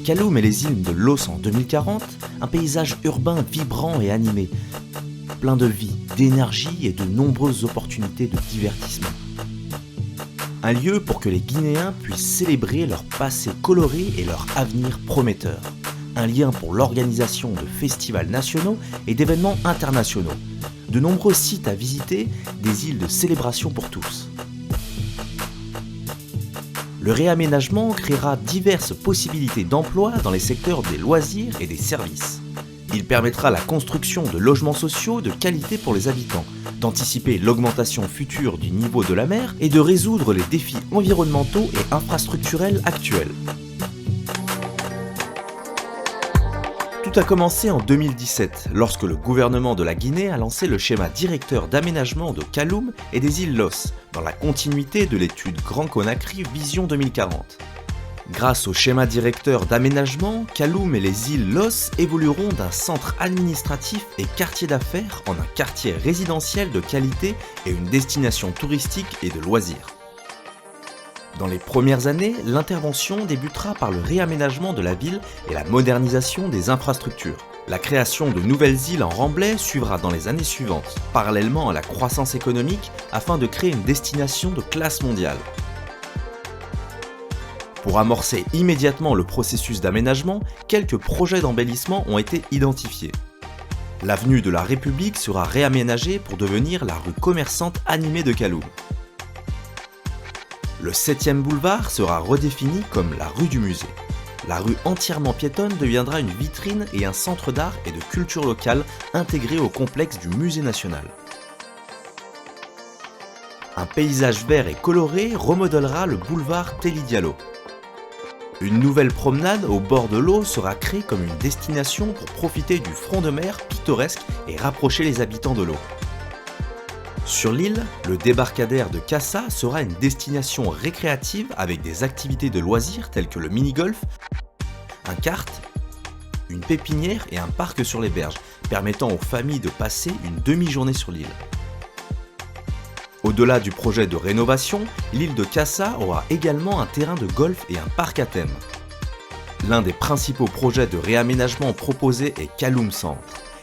Kaloum et les îles de Los en 2040, un paysage urbain vibrant et animé, plein de vie, d'énergie et de nombreuses opportunités de divertissement. Un lieu pour que les Guinéens puissent célébrer leur passé coloré et leur avenir prometteur. Un lien pour l'organisation de festivals nationaux et d'événements internationaux. De nombreux sites à visiter, des îles de célébration pour tous. Le réaménagement créera diverses possibilités d'emploi dans les secteurs des loisirs et des services. Il permettra la construction de logements sociaux de qualité pour les habitants, d'anticiper l'augmentation future du niveau de la mer et de résoudre les défis environnementaux et infrastructurels actuels. Tout a commencé en 2017, lorsque le gouvernement de la Guinée a lancé le schéma directeur d'aménagement de Kaloum et des îles Los, dans la continuité de l'étude Grand Conakry Vision 2040. Grâce au schéma directeur d'aménagement, Kaloum et les îles Los évolueront d'un centre administratif et quartier d'affaires en un quartier résidentiel de qualité et une destination touristique et de loisirs. Dans les premières années, l'intervention débutera par le réaménagement de la ville et la modernisation des infrastructures. La création de nouvelles îles en remblai suivra dans les années suivantes, parallèlement à la croissance économique, afin de créer une destination de classe mondiale. Pour amorcer immédiatement le processus d'aménagement, quelques projets d'embellissement ont été identifiés. L'avenue de la République sera réaménagée pour devenir la rue commerçante animée de Kaloum. Le 7e boulevard sera redéfini comme la rue du musée. La rue entièrement piétonne deviendra une vitrine et un centre d'art et de culture locale intégré au complexe du musée national. Un paysage vert et coloré remodèlera le boulevard Telly Diallo. Une nouvelle promenade au bord de l'eau sera créée comme une destination pour profiter du front de mer pittoresque et rapprocher les habitants de l'eau. Sur l'île, le débarcadère de Kassa sera une destination récréative avec des activités de loisirs telles que le mini-golf, un kart, une pépinière et un parc sur les berges, permettant aux familles de passer une demi-journée sur l'île. Au-delà du projet de rénovation, l'île de Kassa aura également un terrain de golf et un parc à thème. L'un des principaux projets de réaménagement proposés est Kaloum Centre.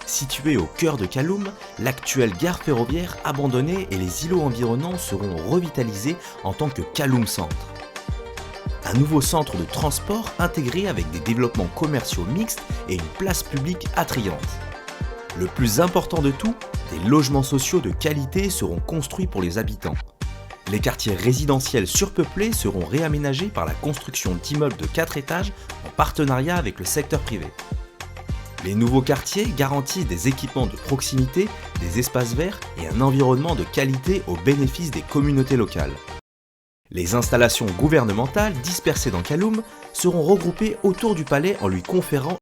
Situé au cœur de Kaloum, l'actuelle gare ferroviaire abandonnée et les îlots environnants seront revitalisés en tant que Kaloum Centre. Un nouveau centre de transport intégré avec des développements commerciaux mixtes et une place publique attrayante. Le plus important de tout, des logements sociaux de qualité seront construits pour les habitants. Les quartiers résidentiels surpeuplés seront réaménagés par la construction d'immeubles de 4 étages en partenariat avec le secteur privé. Les nouveaux quartiers garantissent des équipements de proximité, des espaces verts et un environnement de qualité au bénéfice des communautés locales. Les installations gouvernementales dispersées dans Kaloum seront regroupées autour du palais en lui conférant